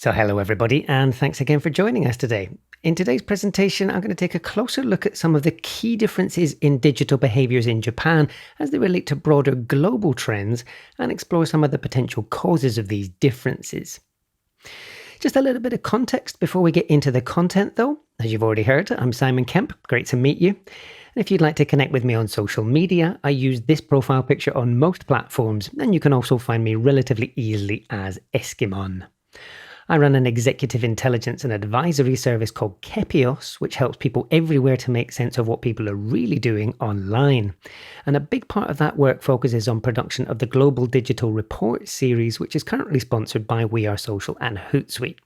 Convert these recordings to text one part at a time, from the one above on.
So hello everybody, and thanks again for joining us today. In today's presentation, I'm going to take a closer look at some of the key differences in digital behaviours in Japan as they relate to broader global trends and explore some of the potential causes of these differences. Just a little bit of context before we get into the content though. As you've already heard, I'm Simon Kemp, great to meet you. And if you'd like to connect with me on social media, I use this profile picture on most platforms, and you can also find me relatively easily as Eskimon. I run an executive intelligence and advisory service called Kepios, which helps people everywhere to make sense of what people are really doing online. And a big part of that work focuses on production of the Global Digital Report series, which is currently sponsored by We Are Social and Hootsuite.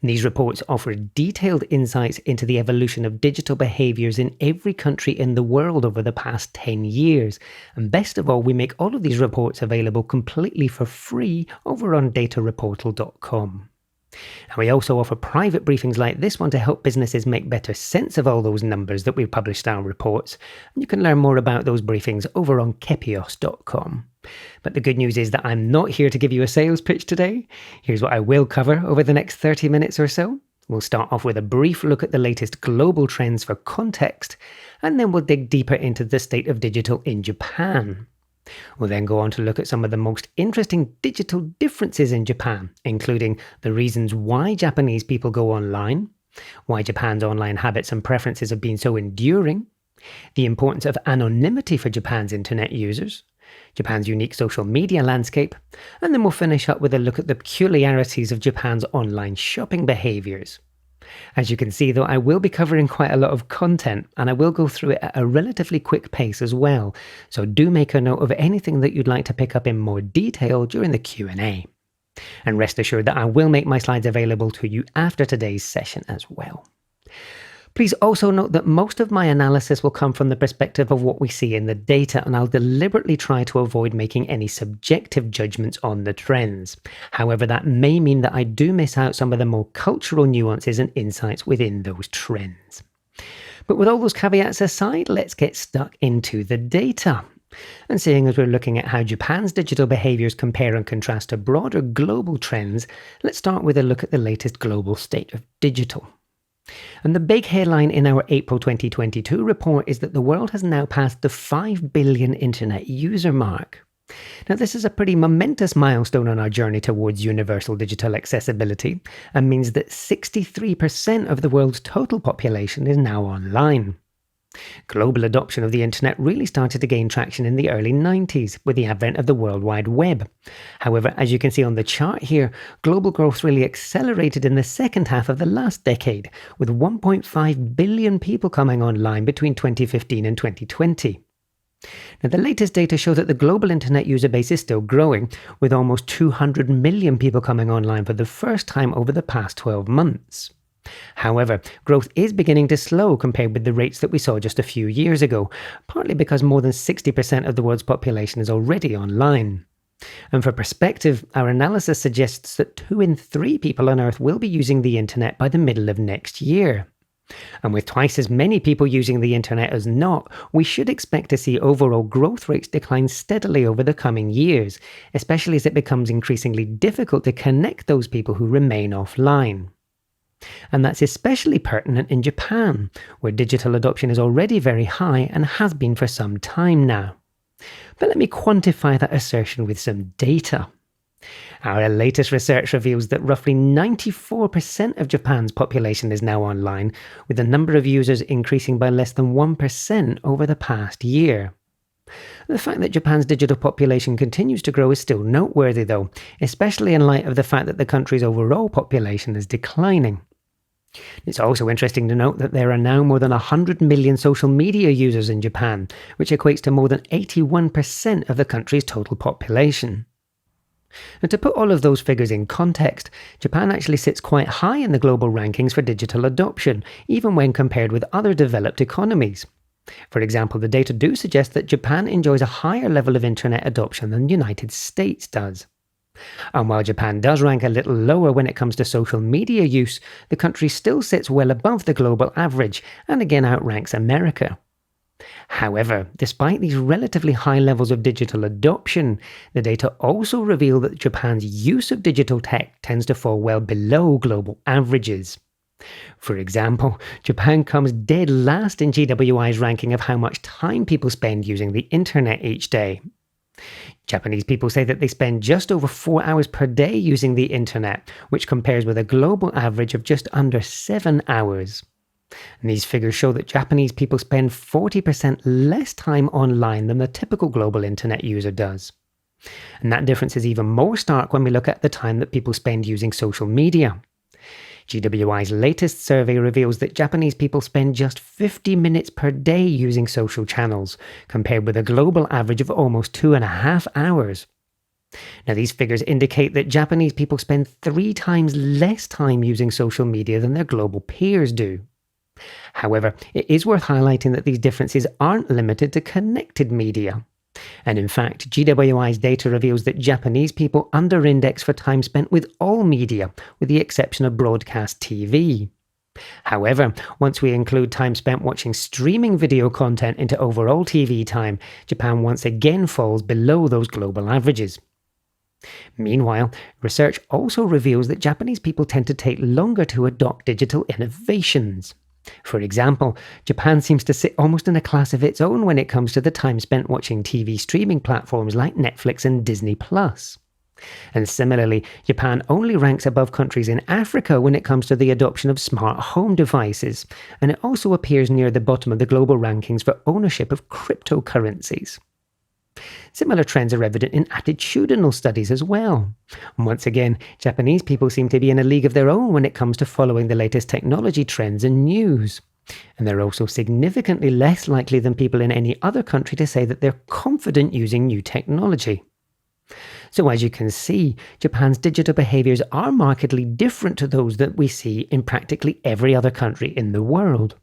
These reports offer detailed insights into the evolution of digital behaviours in every country in the world over the past 10 years. And best of all, we make all of these reports available completely for free over on datareportal.com. And we also offer private briefings like this one to help businesses make better sense of all those numbers that we've published in our reports. And you can learn more about those briefings over on kepios.com. But the good news is that I'm not here to give you a sales pitch today. Here's what I will cover over the next 30 minutes or so. We'll start off with a brief look at the latest global trends for context, and then we'll dig deeper into the state of digital in Japan. We'll then go on to look at some of the most interesting digital differences in Japan, including the reasons why Japanese people go online, why Japan's online habits and preferences have been so enduring, the importance of anonymity for Japan's internet users, Japan's unique social media landscape, and then we'll finish up with a look at the peculiarities of Japan's online shopping behaviours. As you can see though, I will be covering quite a lot of content, and I will go through it at a relatively quick pace as well, so do make a note of anything that you'd like to pick up in more detail during the Q&A. And rest assured that I will make my slides available to you after today's session as well. Please also note that most of my analysis will come from the perspective of what we see in the data, and I'll deliberately try to avoid making any subjective judgments on the trends. However, that may mean that I do miss out some of the more cultural nuances and insights within those trends. But with all those caveats aside, let's get stuck into the data. And seeing as we're looking at how Japan's digital behaviours compare and contrast to broader global trends, let's start with a look at the latest global state of digital. And the big headline in our April 2022 report is that the world has now passed the 5 billion internet user mark. Now, this is a pretty momentous milestone on our journey towards universal digital accessibility, and means that 63% of the world's total population is now online. Global adoption of the internet really started to gain traction in the early 90s with the advent of the World Wide Web. However, as you can see on the chart here, global growth really accelerated in the second half of the last decade, with 1.5 billion people coming online between 2015 and 2020. Now, the latest data show that the global internet user base is still growing, with almost 200 million people coming online for the first time over the past 12 months. However, growth is beginning to slow compared with the rates that we saw just a few years ago, partly because more than 60% of the world's population is already online. And for perspective, our analysis suggests that 2 in 3 people on Earth will be using the internet by the middle of next year. And with twice as many people using the internet as not, we should expect to see overall growth rates decline steadily over the coming years, especially as it becomes increasingly difficult to connect those people who remain offline. And that's especially pertinent in Japan, where digital adoption is already very high and has been for some time now. But let me quantify that assertion with some data. Our latest research reveals that roughly 94% of Japan's population is now online, with the number of users increasing by less than 1% over the past year. The fact that Japan's digital population continues to grow is still noteworthy though, especially in light of the fact that the country's overall population is declining. It's also interesting to note that there are now more than 100 million social media users in Japan, which equates to more than 81% of the country's total population. And to put all of those figures in context, Japan actually sits quite high in the global rankings for digital adoption, even when compared with other developed economies. For example, the data do suggest that Japan enjoys a higher level of internet adoption than the United States does. And while Japan does rank a little lower when it comes to social media use, the country still sits well above the global average and again outranks America. However, despite these relatively high levels of digital adoption, the data also reveal that Japan's use of digital tech tends to fall well below global averages. For example, Japan comes dead last in GWI's ranking of how much time people spend using the internet each day. Japanese people say that they spend just over 4 hours per day using the internet, which compares with a global average of just under 7 hours. And these figures show that Japanese people spend 40% less time online than the typical global internet user does. And that difference is even more stark when we look at the time that people spend using social media. GWI's latest survey reveals that Japanese people spend just 50 minutes per day using social channels, compared with a global average of almost 2.5 hours. Now, these figures indicate that Japanese people spend 3 times less time using social media than their global peers do. However, it is worth highlighting that these differences aren't limited to connected media. And in fact, GWI's data reveals that Japanese people under-index for time spent with all media, with the exception of broadcast TV. However, once we include time spent watching streaming video content into overall TV time, Japan once again falls below those global averages. Meanwhile, research also reveals that Japanese people tend to take longer to adopt digital innovations. For example, Japan seems to sit almost in a class of its own when it comes to the time spent watching TV streaming platforms like Netflix and Disney+. And similarly, Japan only ranks above countries in Africa when it comes to the adoption of smart home devices, and it also appears near the bottom of the global rankings for ownership of cryptocurrencies. Similar trends are evident in attitudinal studies as well. And once again, Japanese people seem to be in a league of their own when it comes to following the latest technology trends and news. And they're also significantly less likely than people in any other country to say that they're confident using new technology. So as you can see, Japan's digital behaviours are markedly different to those that we see in practically every other country in the world.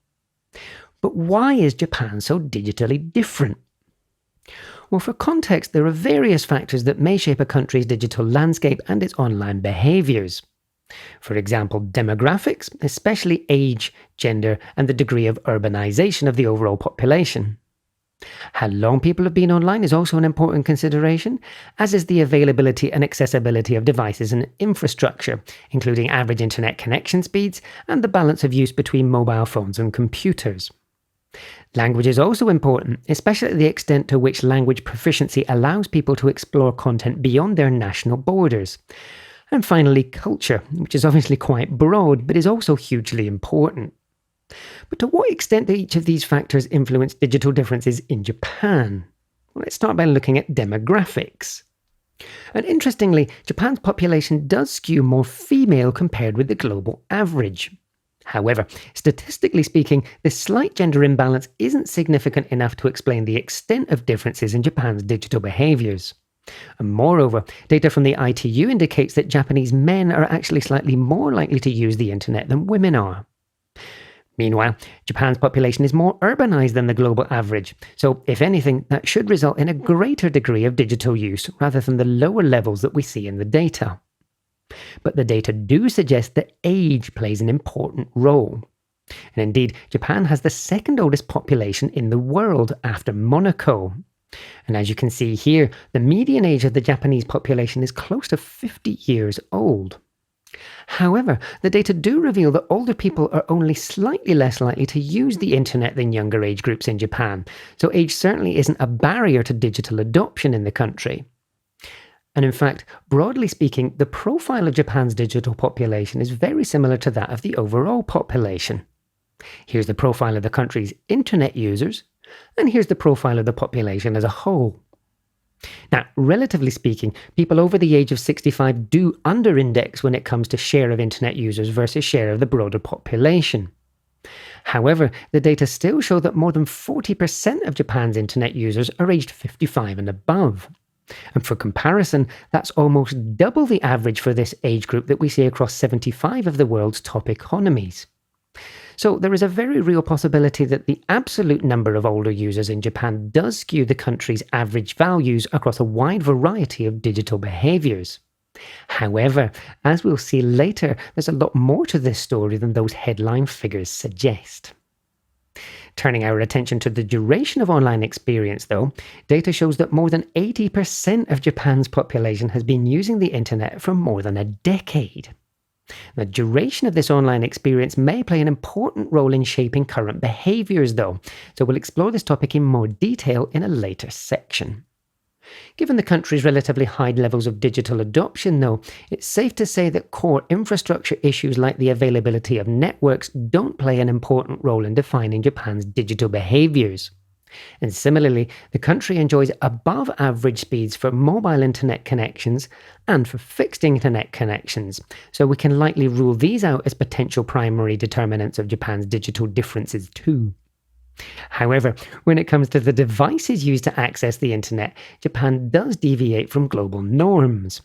But why is Japan so digitally different? Well, for context, there are various factors that may shape a country's digital landscape and its online behaviours. For example, demographics, especially age, gender, and the degree of urbanisation of the overall population. How long people have been online is also an important consideration, as is the availability and accessibility of devices and infrastructure, including average internet connection speeds and the balance of use between mobile phones and computers. Language is also important, especially the extent to which language proficiency allows people to explore content beyond their national borders. And finally, culture, which is obviously quite broad, but is also hugely important. But to what extent do each of these factors influence digital differences in Japan? Well, let's start by looking at demographics. And interestingly, Japan's population does skew more female compared with the global average. However, statistically speaking, this slight gender imbalance isn't significant enough to explain the extent of differences in Japan's digital behaviours. And moreover, data from the ITU indicates that Japanese men are actually slightly more likely to use the internet than women are. Meanwhile, Japan's population is more urbanised than the global average, so if anything, that should result in a greater degree of digital use rather than the lower levels that we see in the data. But the data do suggest that age plays an important role. And indeed, Japan has the second oldest population in the world after Monaco. And as you can see here, the median age of the Japanese population is close to 50 years old. However, the data do reveal that older people are only slightly less likely to use the internet than younger age groups in Japan, so age certainly isn't a barrier to digital adoption in the country. And in fact, broadly speaking, the profile of Japan's digital population is very similar to that of the overall population. Here's the profile of the country's internet users, and here's the profile of the population as a whole. Now, relatively speaking, people over the age of 65 do under-index when it comes to share of internet users versus share of the broader population. However, the data still show that more than 40% of Japan's internet users are aged 55 and above. And for comparison, that's almost double the average for this age group that we see across 75 of the world's top economies. So there is a very real possibility that the absolute number of older users in Japan does skew the country's average values across a wide variety of digital behaviours. However, as we'll see later, there's a lot more to this story than those headline figures suggest. Turning our attention to the duration of online experience, though, data shows that more than 80% of Japan's population has been using the internet for more than a decade. The duration of this online experience may play an important role in shaping current behaviours, though, so we'll explore this topic in more detail in a later section. Given the country's relatively high levels of digital adoption, though, it's safe to say that core infrastructure issues like the availability of networks don't play an important role in defining Japan's digital behaviours. And similarly, the country enjoys above average speeds for mobile internet connections and for fixed internet connections, so we can likely rule these out as potential primary determinants of Japan's digital differences too. However, when it comes to the devices used to access the internet, Japan does deviate from global norms.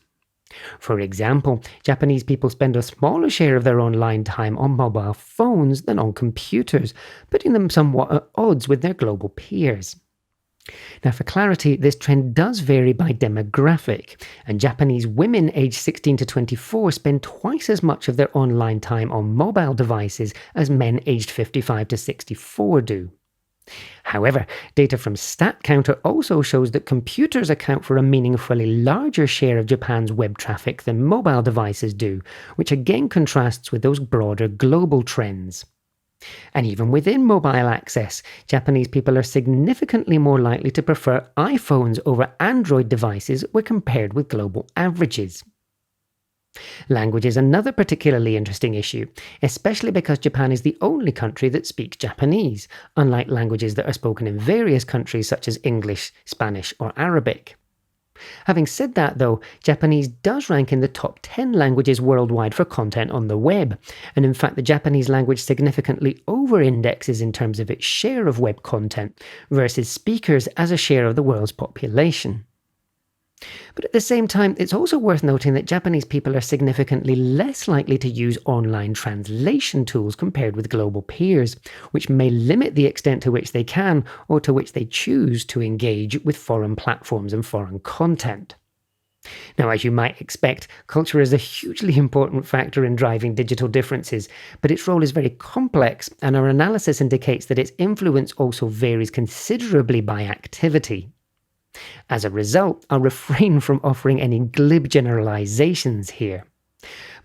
For example, Japanese people spend a smaller share of their online time on mobile phones than on computers, putting them somewhat at odds with their global peers. Now, for clarity, this trend does vary by demographic, and Japanese women aged 16 to 24 spend twice as much of their online time on mobile devices as men aged 55 to 64 do. However, data from StatCounter also shows that computers account for a meaningfully larger share of Japan's web traffic than mobile devices do, which again contrasts with those broader global trends. And even within mobile access, Japanese people are significantly more likely to prefer iPhones over Android devices when compared with global averages. Language is another particularly interesting issue, especially because Japan is the only country that speaks Japanese, unlike languages that are spoken in various countries such as English, Spanish, or Arabic. Having said that, though, Japanese does rank in the top 10 languages worldwide for content on the web, and in fact the Japanese language significantly over-indexes in terms of its share of web content versus speakers as a share of the world's population. But at the same time, it's also worth noting that Japanese people are significantly less likely to use online translation tools compared with global peers, which may limit the extent to which they can or to which they choose to engage with foreign platforms and foreign content. Now, as you might expect, culture is a hugely important factor in driving digital differences, but its role is very complex, and our analysis indicates that its influence also varies considerably by activity. As a result, I'll refrain from offering any glib generalizations here.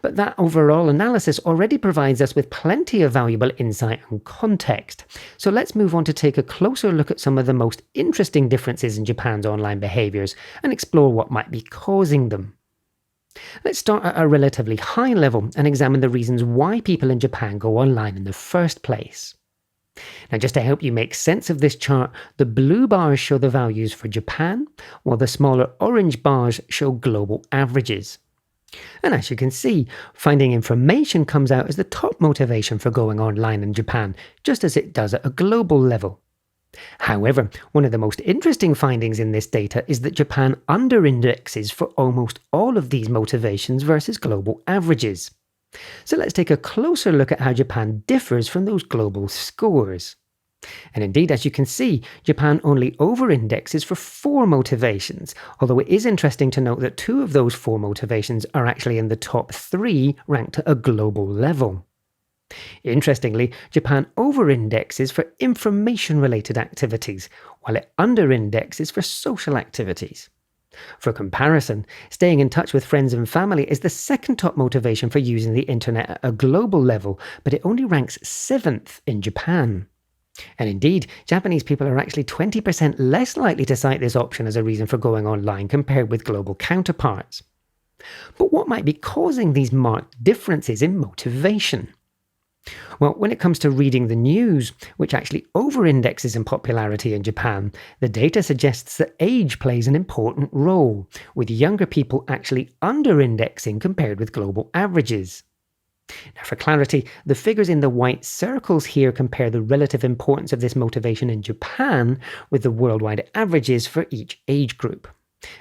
But that overall analysis already provides us with plenty of valuable insight and context. So let's move on to take a closer look at some of the most interesting differences in Japan's online behaviours and explore what might be causing them. Let's start at a relatively high level and examine the reasons why people in Japan go online in the first place. Now, just to help you make sense of this chart, the blue bars show the values for Japan, while the smaller orange bars show global averages. And as you can see, finding information comes out as the top motivation for going online in Japan, just as it does at a global level. However, one of the most interesting findings in this data is that Japan under-indexes for almost all of these motivations versus global averages. So let's take a closer look at how Japan differs from those global scores. And indeed, as you can see, Japan only over-indexes for 4 motivations, although it is interesting to note that 2 of those 4 motivations are actually in the top 3 ranked at a global level. Interestingly, Japan over-indexes for information-related activities, while it under-indexes for social activities. For comparison, staying in touch with friends and family is the second top motivation for using the internet at a global level, but it only ranks 7th in Japan. And indeed, Japanese people are actually 20% less likely to cite this option as a reason for going online compared with global counterparts. But what might be causing these marked differences in motivation? Well, when it comes to reading the news, which actually over-indexes in popularity in Japan, the data suggests that age plays an important role, with younger people actually under-indexing compared with global averages. Now, for clarity, the figures in the white circles here compare the relative importance of this motivation in Japan with the worldwide averages for each age group.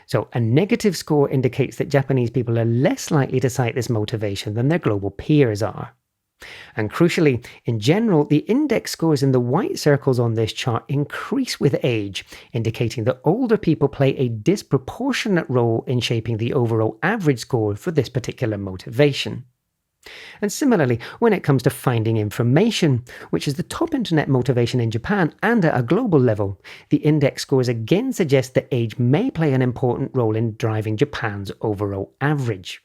So, a negative score indicates that Japanese people are less likely to cite this motivation than their global peers are. And crucially, in general, the index scores in the white circles on this chart increase with age, indicating that older people play a disproportionate role in shaping the overall average score for this particular motivation. And similarly, when it comes to finding information, which is the top internet motivation in Japan and at a global level, the index scores again suggest that age may play an important role in driving Japan's overall average.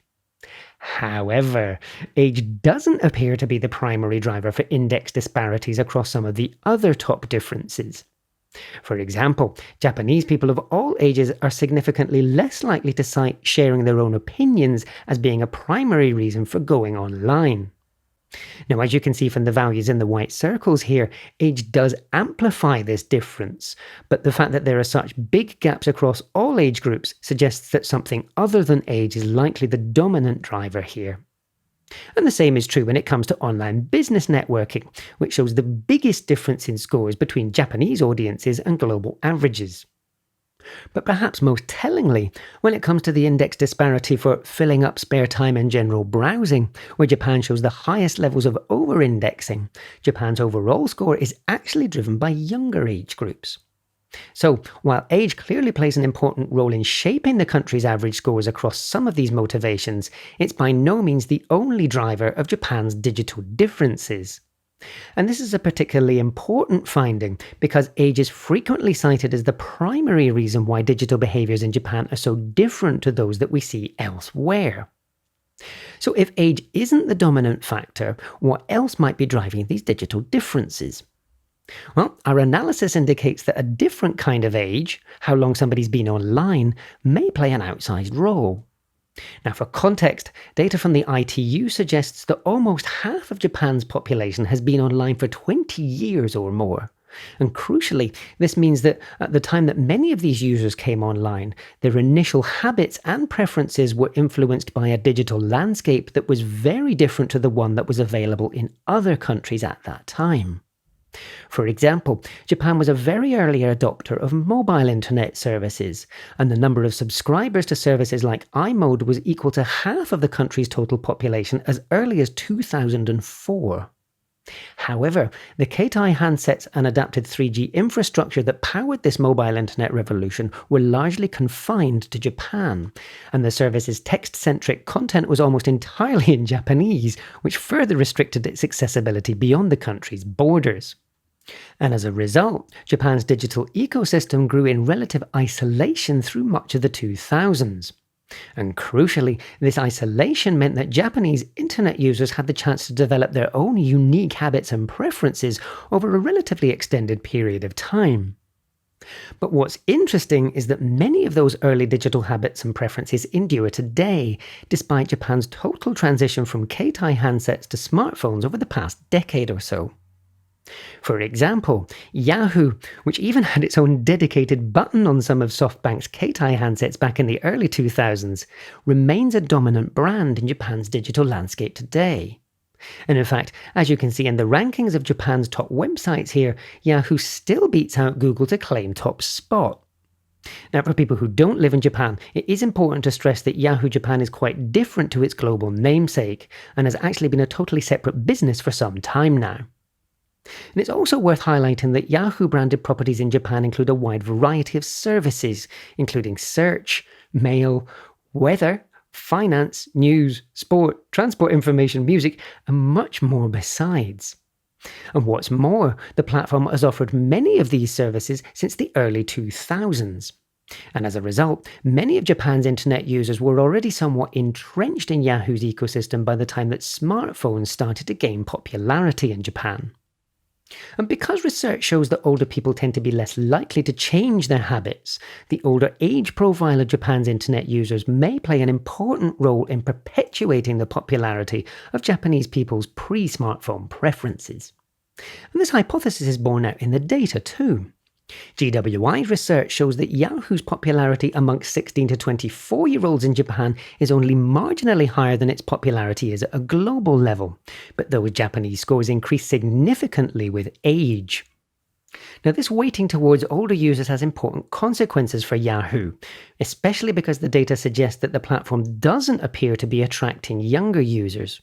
However, age doesn't appear to be the primary driver for index disparities across some of the other top differences. For example, Japanese people of all ages are significantly less likely to cite sharing their own opinions as being a primary reason for going online. Now, as you can see from the values in the white circles here, age does amplify this difference, but the fact that there are such big gaps across all age groups suggests that something other than age is likely the dominant driver here. And the same is true when it comes to online business networking, which shows the biggest difference in scores between Japanese audiences and global averages. But perhaps most tellingly, when it comes to the index disparity for filling up spare time and general browsing, where Japan shows the highest levels of over-indexing, Japan's overall score is actually driven by younger age groups. So, while age clearly plays an important role in shaping the country's average scores across some of these motivations, it's by no means the only driver of Japan's digital differences. And this is a particularly important finding because age is frequently cited as the primary reason why digital behaviours in Japan are so different to those that we see elsewhere. So if age isn't the dominant factor, what else might be driving these digital differences? Well, our analysis indicates that a different kind of age, how long somebody's been online, may play an outsized role. Now, for context, data from the ITU suggests that almost half of Japan's population has been online for 20 years or more. And crucially, this means that at the time that many of these users came online, their initial habits and preferences were influenced by a digital landscape that was very different to the one that was available in other countries at that time. For example, Japan was a very early adopter of mobile internet services, and the number of subscribers to services like iMode was equal to half of the country's total population as early as 2004. However, the Keitai handsets and adapted 3G infrastructure that powered this mobile internet revolution were largely confined to Japan, and the service's text-centric content was almost entirely in Japanese, which further restricted its accessibility beyond the country's borders. And as a result, Japan's digital ecosystem grew in relative isolation through much of the 2000s. And crucially, this isolation meant that Japanese internet users had the chance to develop their own unique habits and preferences over a relatively extended period of time. But what's interesting is that many of those early digital habits and preferences endure today, despite Japan's total transition from Keitai handsets to smartphones over the past decade or so. For example, Yahoo, which even had its own dedicated button on some of SoftBank's Keitai handsets back in the early 2000s, remains a dominant brand in Japan's digital landscape today. And in fact, as you can see in the rankings of Japan's top websites here, Yahoo still beats out Google to claim top spot. Now, for people who don't live in Japan, it is important to stress that Yahoo Japan is quite different to its global namesake, and has actually been a totally separate business for some time now. And it's also worth highlighting that Yahoo-branded properties in Japan include a wide variety of services, including search, mail, weather, finance, news, sport, transport information, music, and much more besides. And what's more, the platform has offered many of these services since the early 2000s. And as a result, many of Japan's internet users were already somewhat entrenched in Yahoo's ecosystem by the time that smartphones started to gain popularity in Japan. And because research shows that older people tend to be less likely to change their habits, the older age profile of Japan's internet users may play an important role in perpetuating the popularity of Japanese people's pre-smartphone preferences. And this hypothesis is borne out in the data too. GWI's research shows that Yahoo's popularity amongst 16 to 24-year-olds in Japan is only marginally higher than its popularity is at a global level, but those Japanese scores increase significantly with age. Now, this weighting towards older users has important consequences for Yahoo, especially because the data suggests that the platform doesn't appear to be attracting younger users.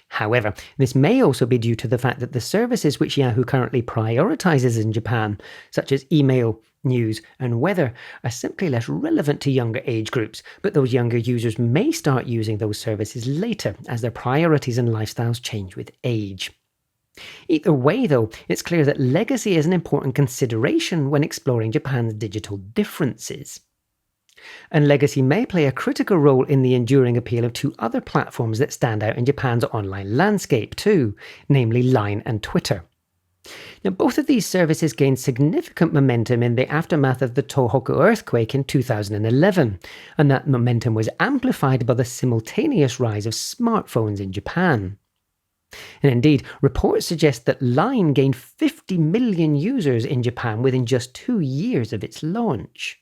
However, this may also be due to the fact that the services which Yahoo currently prioritizes in Japan, such as email, news, and weather are simply less relevant to younger age groups, but those younger users may start using those services later as their priorities and lifestyles change with age. Either way, though, it's clear that legacy is an important consideration when exploring Japan's digital differences. And legacy may play a critical role in the enduring appeal of two other platforms that stand out in Japan's online landscape too, namely Line and Twitter. Now, both of these services gained significant momentum in the aftermath of the Tohoku earthquake in 2011, and that momentum was amplified by the simultaneous rise of smartphones in Japan. And indeed, reports suggest that Line gained 50 million users in Japan within just 2 years of its launch.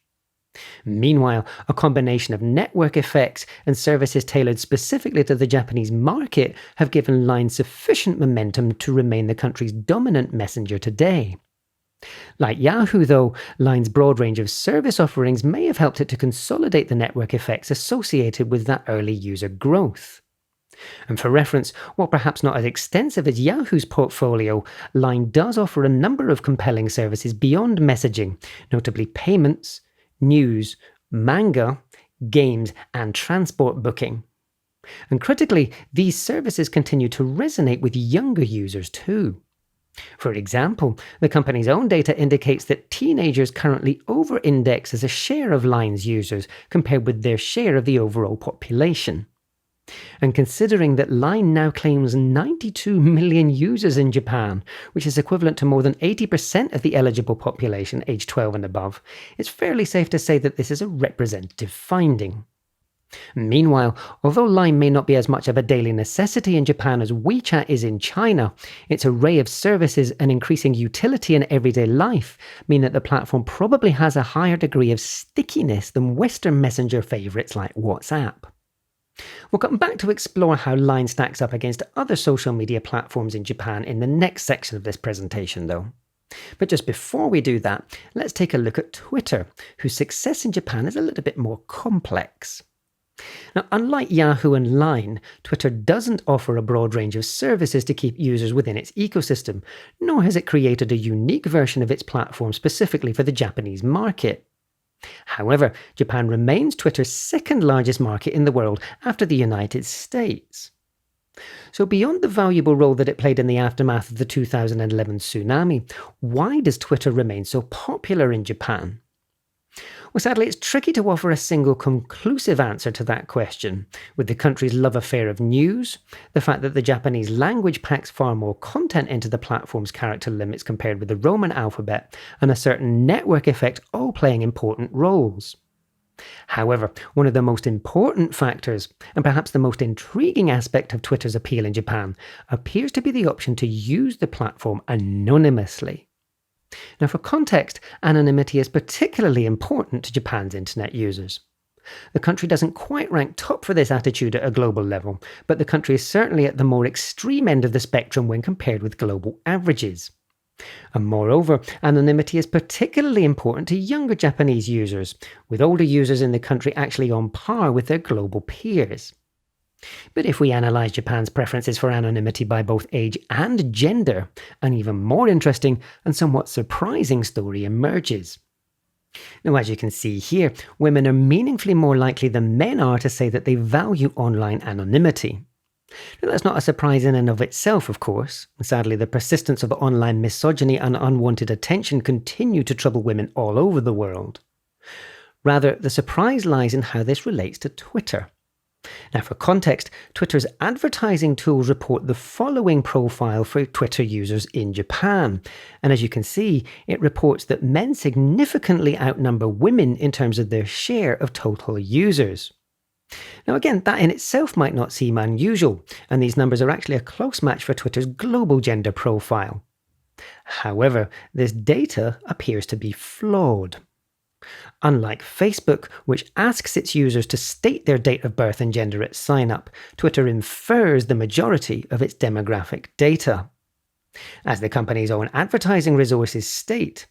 Meanwhile, a combination of network effects and services tailored specifically to the Japanese market have given Line sufficient momentum to remain the country's dominant messenger today. Like Yahoo, though, Line's broad range of service offerings may have helped it to consolidate the network effects associated with that early user growth. And for reference, while perhaps not as extensive as Yahoo's portfolio, Line does offer a number of compelling services beyond messaging, notably payments, news, manga, games, and transport booking. And critically, these services continue to resonate with younger users too. For example, the company's own data indicates that teenagers currently over-index as a share of Line's users compared with their share of the overall population. And considering that Line now claims 92 million users in Japan, which is equivalent to more than 80% of the eligible population aged 12 and above, it's fairly safe to say that this is a representative finding. Meanwhile, although Line may not be as much of a daily necessity in Japan as WeChat is in China, its array of services and increasing utility in everyday life mean that the platform probably has a higher degree of stickiness than Western messenger favourites like WhatsApp. We'll come back to explore how Line stacks up against other social media platforms in Japan in the next section of this presentation, though. But just before we do that, let's take a look at Twitter, whose success in Japan is a little bit more complex. Now, unlike Yahoo and Line, Twitter doesn't offer a broad range of services to keep users within its ecosystem, nor has it created a unique version of its platform specifically for the Japanese market. However, Japan remains Twitter's second largest market in the world after the United States. So beyond the valuable role that it played in the aftermath of the 2011 tsunami, why does Twitter remain so popular in Japan? Well, sadly, it's tricky to offer a single conclusive answer to that question, with the country's love affair of news, the fact that the Japanese language packs far more content into the platform's character limits compared with the Roman alphabet, and a certain network effect all playing important roles. However, one of the most important factors, and perhaps the most intriguing aspect of Twitter's appeal in Japan, appears to be the option to use the platform anonymously. Now, for context, anonymity is particularly important to Japan's internet users. The country doesn't quite rank top for this attitude at a global level, but the country is certainly at the more extreme end of the spectrum when compared with global averages. And moreover, anonymity is particularly important to younger Japanese users, with older users in the country actually on par with their global peers. But if we analyse Japan's preferences for anonymity by both age and gender, an even more interesting and somewhat surprising story emerges. Now, as you can see here, women are meaningfully more likely than men are to say that they value online anonymity. Now, that's not a surprise in and of itself, of course. Sadly, the persistence of online misogyny and unwanted attention continue to trouble women all over the world. Rather, the surprise lies in how this relates to Twitter. Now, for context, Twitter's advertising tools report the following profile for Twitter users in Japan. And as you can see, it reports that men significantly outnumber women in terms of their share of total users. Now again, that in itself might not seem unusual, and these numbers are actually a close match for Twitter's global gender profile. However, this data appears to be flawed. Unlike Facebook, which asks its users to state their date of birth and gender at sign-up, Twitter infers the majority of its demographic data. As the company's own advertising resources state,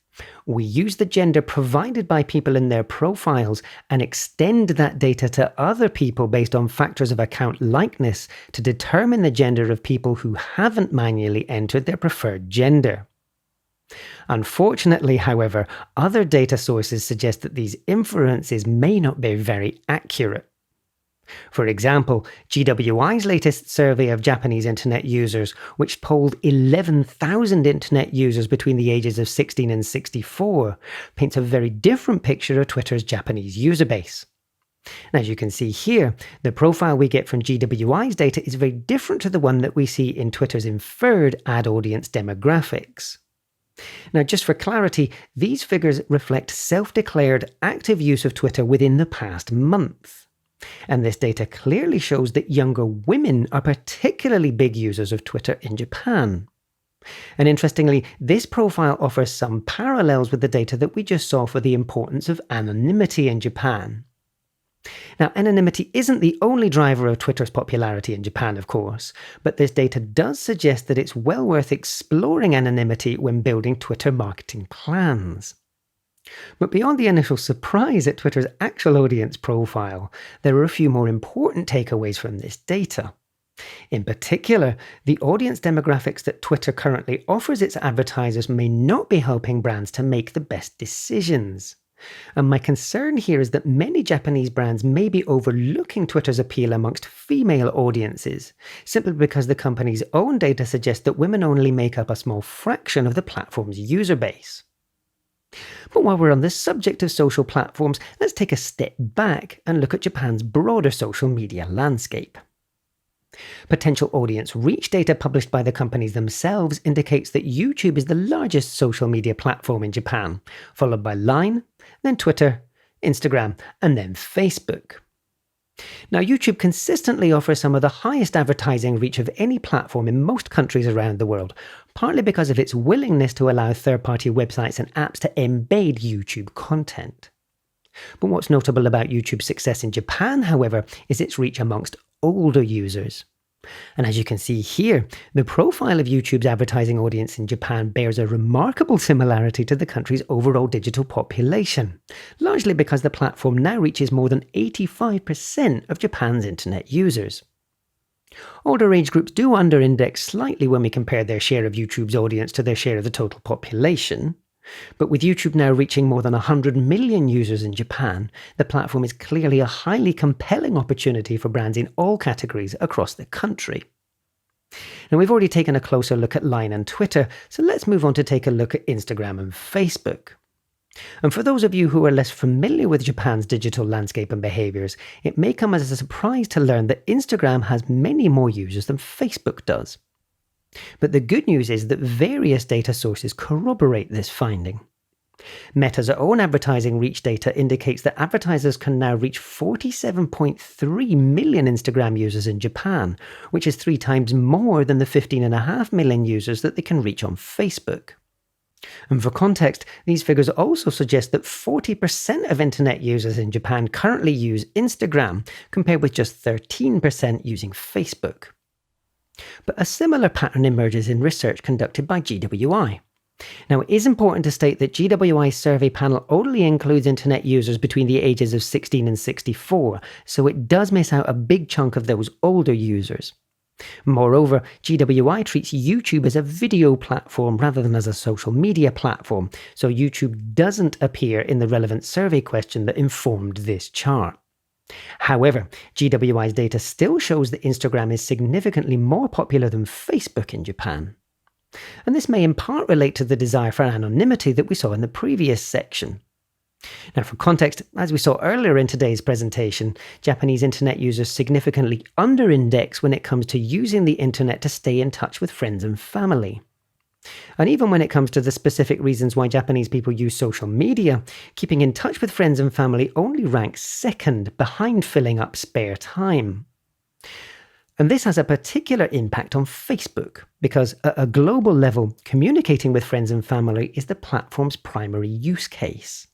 we use the gender provided by people in their profiles and extend that data to other people based on factors of account likeness to determine the gender of people who haven't manually entered their preferred gender. Unfortunately, however, other data sources suggest that these inferences may not be very accurate. For example, GWI's latest survey of Japanese internet users, which polled 11,000 internet users between the ages of 16 and 64, paints a very different picture of Twitter's Japanese user base. And as you can see here, the profile we get from GWI's data is very different to the one that we see in Twitter's inferred ad audience demographics. Now, just for clarity, these figures reflect self-declared active use of Twitter within the past month. And this data clearly shows that younger women are particularly big users of Twitter in Japan. And interestingly, this profile offers some parallels with the data that we just saw for the importance of anonymity in Japan. Now, anonymity isn't the only driver of Twitter's popularity in Japan, of course, but this data does suggest that it's well worth exploring anonymity when building Twitter marketing plans. But beyond the initial surprise at Twitter's actual audience profile, there are a few more important takeaways from this data. In particular, the audience demographics that Twitter currently offers its advertisers may not be helping brands to make the best decisions. And my concern here is that many Japanese brands may be overlooking Twitter's appeal amongst female audiences, simply because the company's own data suggests that women only make up a small fraction of the platform's user base. But while we're on the subject of social platforms, let's take a step back and look at Japan's broader social media landscape. Potential audience reach data published by the companies themselves indicates that YouTube is the largest social media platform in Japan, followed by Line, then Twitter, Instagram, and then Facebook. Now, YouTube consistently offers some of the highest advertising reach of any platform in most countries around the world, partly because of its willingness to allow third-party websites and apps to embed YouTube content. But what's notable about YouTube's success in Japan, however, is its reach amongst older users. And as you can see here, the profile of YouTube's advertising audience in Japan bears a remarkable similarity to the country's overall digital population, largely because the platform now reaches more than 85% of Japan's internet users. Older age groups do under-index slightly when we compare their share of YouTube's audience to their share of the total population. But with YouTube now reaching more than 100 million users in Japan, the platform is clearly a highly compelling opportunity for brands in all categories across the country. Now, we've already taken a closer look at Line and Twitter, so let's move on to take a look at Instagram and Facebook. And for those of you who are less familiar with Japan's digital landscape and behaviours, it may come as a surprise to learn that Instagram has many more users than Facebook does. But the good news is that various data sources corroborate this finding. Meta's own advertising reach data indicates that advertisers can now reach 47.3 million Instagram users in Japan, which is 3 times more than the 15.5 million users that they can reach on Facebook. And for context, these figures also suggest that 40% of internet users in Japan currently use Instagram, compared with just 13% using Facebook. But a similar pattern emerges in research conducted by GWI. Now, it is important to state that GWI's survey panel only includes internet users between the ages of 16 and 64, so it does miss out a big chunk of those older users. Moreover, GWI treats YouTube as a video platform rather than as a social media platform, so YouTube doesn't appear in the relevant survey question that informed this chart. However, GWI's data still shows that Instagram is significantly more popular than Facebook in Japan. And this may in part relate to the desire for anonymity that we saw in the previous section. Now, for context, as we saw earlier in today's presentation, Japanese internet users significantly under-index when it comes to using the internet to stay in touch with friends and family. And even when it comes to the specific reasons why Japanese people use social media, keeping in touch with friends and family only ranks second behind filling up spare time. And this has a particular impact on Facebook, because at a global level, communicating with friends and family is the platform's primary use case.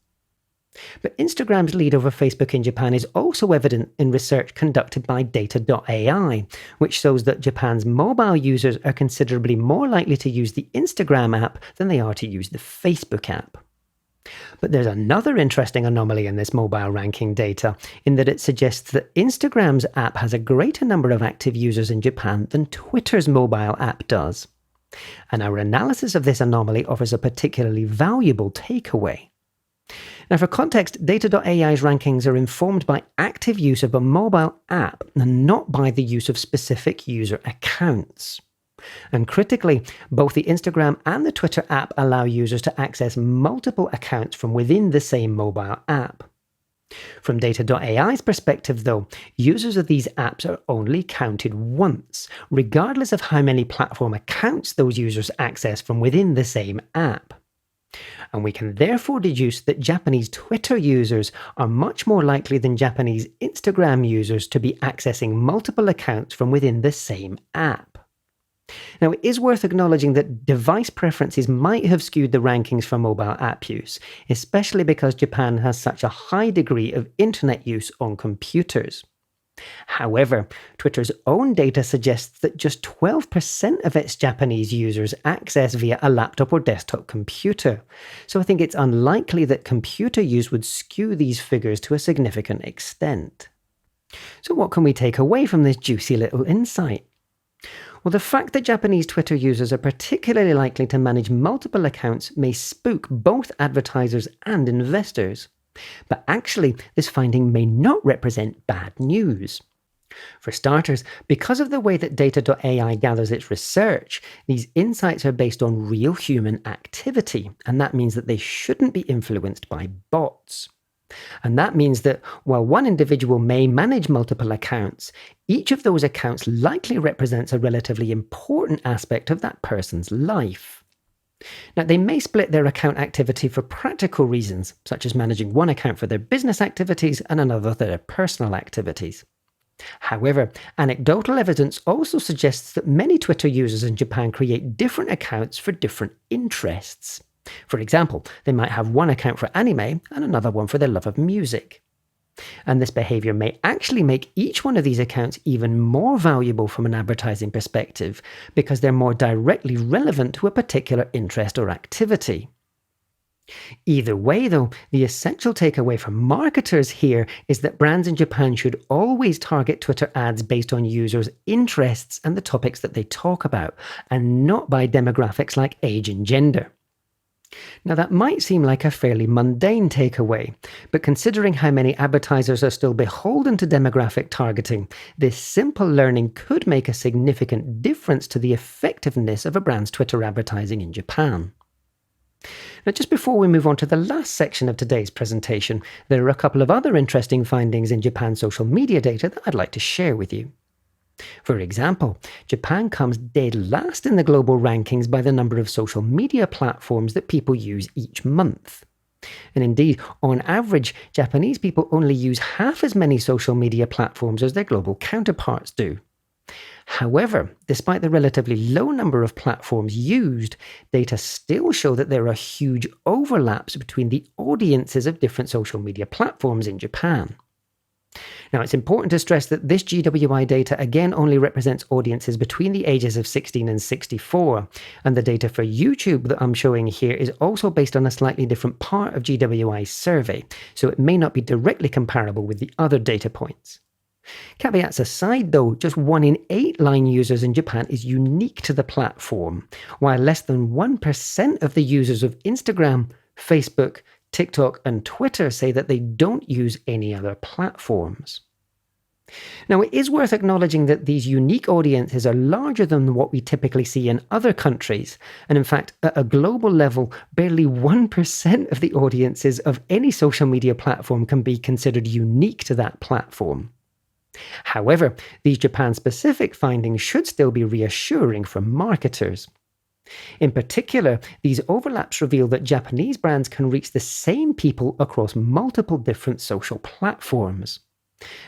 But Instagram's lead over Facebook in Japan is also evident in research conducted by Data.ai, which shows that Japan's mobile users are considerably more likely to use the Instagram app than they are to use the Facebook app. But there's another interesting anomaly in this mobile ranking data, in that it suggests that Instagram's app has a greater number of active users in Japan than Twitter's mobile app does. And our analysis of this anomaly offers a particularly valuable takeaway. Now, for context, Data.ai's rankings are informed by active use of a mobile app and not by the use of specific user accounts. And critically, both the Instagram and the Twitter app allow users to access multiple accounts from within the same mobile app. From Data.ai's perspective, though, users of these apps are only counted once, regardless of how many platform accounts those users access from within the same app. And we can therefore deduce that Japanese Twitter users are much more likely than Japanese Instagram users to be accessing multiple accounts from within the same app. Now, it is worth acknowledging that device preferences might have skewed the rankings for mobile app use, especially because Japan has such a high degree of internet use on computers. However, Twitter's own data suggests that just 12% of its Japanese users access via a laptop or desktop computer, so I think it's unlikely that computer use would skew these figures to a significant extent. So what can we take away from this juicy little insight? Well, the fact that Japanese Twitter users are particularly likely to manage multiple accounts may spook both advertisers and investors. But actually, this finding may not represent bad news. For starters, because of the way that Data.ai gathers its research, these insights are based on real human activity, and that means that they shouldn't be influenced by bots. And that means that while one individual may manage multiple accounts, each of those accounts likely represents a relatively important aspect of that person's life. Now, they may split their account activity for practical reasons, such as managing one account for their business activities and another for their personal activities. However, anecdotal evidence also suggests that many Twitter users in Japan create different accounts for different interests. For example, they might have one account for anime and another one for their love of music. And this behavior may actually make each one of these accounts even more valuable from an advertising perspective because they're more directly relevant to a particular interest or activity. Either way, though, the essential takeaway from marketers here is that brands in Japan should always target Twitter ads based on users' interests and the topics that they talk about, and not by demographics like age and gender. Now, that might seem like a fairly mundane takeaway, but considering how many advertisers are still beholden to demographic targeting, this simple learning could make a significant difference to the effectiveness of a brand's Twitter advertising in Japan. Now, just before we move on to the last section of today's presentation, there are a couple of other interesting findings in Japan's social media data that I'd like to share with you. For example, Japan comes dead last in the global rankings by the number of social media platforms that people use each month. And indeed, on average, Japanese people only use half as many social media platforms as their global counterparts do. However, despite the relatively low number of platforms used, data still show that there are huge overlaps between the audiences of different social media platforms in Japan. Now, it's important to stress that this GWI data again only represents audiences between the ages of 16 and 64, and the data for YouTube that I'm showing here is also based on a slightly different part of GWI's survey, so it may not be directly comparable with the other data points. Caveats aside though, just 1 in 8 Line users in Japan is unique to the platform, while less than 1% of the users of Instagram, Facebook, TikTok and Twitter say that they don't use any other platforms. Now, it is worth acknowledging that these unique audiences are larger than what we typically see in other countries, and in fact, at a global level, barely 1% of the audiences of any social media platform can be considered unique to that platform. However, these Japan-specific findings should still be reassuring for marketers. In particular, these overlaps reveal that Japanese brands can reach the same people across multiple different social platforms.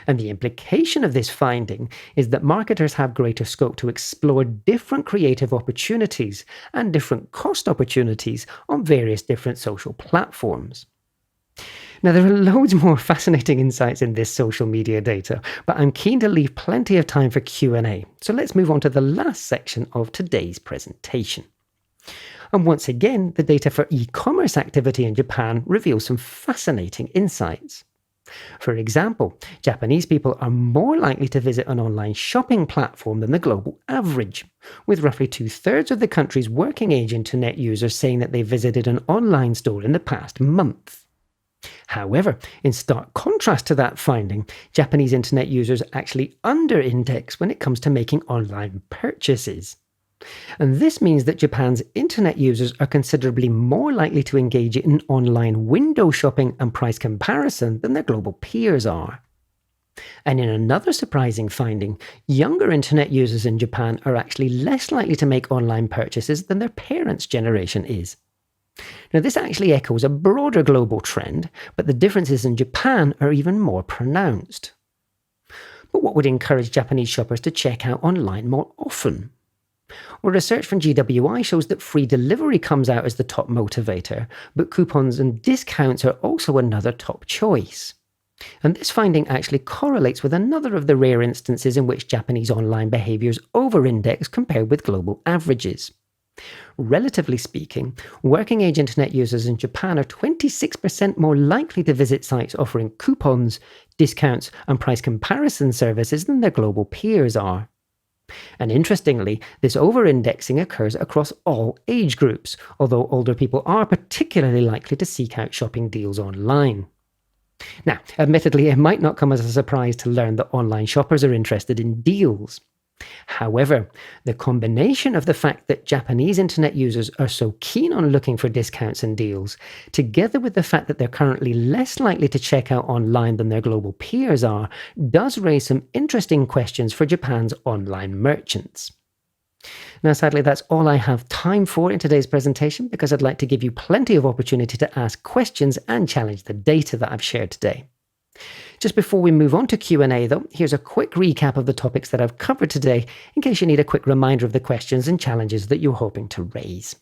And the implication of this finding is that marketers have greater scope to explore different creative opportunities and different cost opportunities on various different social platforms. Now, there are loads more fascinating insights in this social media data, but I'm keen to leave plenty of time for Q&A, so let's move on to the last section of today's presentation. And once again, the data for e-commerce activity in Japan reveals some fascinating insights. For example, Japanese people are more likely to visit an online shopping platform than the global average, with roughly 2/3 of the country's working age internet users saying that they visited an online store in the past month. However, in stark contrast to that finding, Japanese internet users actually under-index when it comes to making online purchases. And this means that Japan's internet users are considerably more likely to engage in online window shopping and price comparison than their global peers are. And in another surprising finding, younger internet users in Japan are actually less likely to make online purchases than their parents' generation is. Now, this actually echoes a broader global trend, but the differences in Japan are even more pronounced. But what would encourage Japanese shoppers to check out online more often? Well, research from GWI shows that free delivery comes out as the top motivator, but coupons and discounts are also another top choice. And this finding actually correlates with another of the rare instances in which Japanese online behaviours over-index compared with global averages. Relatively speaking, working-age internet users in Japan are 26% more likely to visit sites offering coupons, discounts, and price comparison services than their global peers are. And interestingly, this over-indexing occurs across all age groups, although older people are particularly likely to seek out shopping deals online. Now, admittedly, it might not come as a surprise to learn that online shoppers are interested in deals. However, the combination of the fact that Japanese internet users are so keen on looking for discounts and deals, together with the fact that they're currently less likely to check out online than their global peers are, does raise some interesting questions for Japan's online merchants. Now, sadly, that's all I have time for in today's presentation, because I'd like to give you plenty of opportunity to ask questions and challenge the data that I've shared today. Just before we move on to Q&A though, here's a quick recap of the topics that I've covered today, in case you need a quick reminder of the questions and challenges that you're hoping to raise.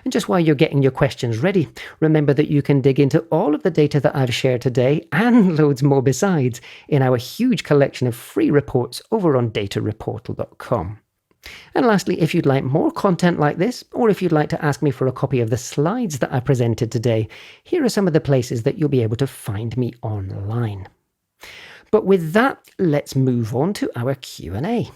And just while you're getting your questions ready, remember that you can dig into all of the data that I've shared today, and loads more besides, in our huge collection of free reports over on datareportal.com. And lastly, if you'd like more content like this, or if you'd like to ask me for a copy of the slides that I presented today, here are some of the places that you'll be able to find me online. But with that, let's move on to our Q&A.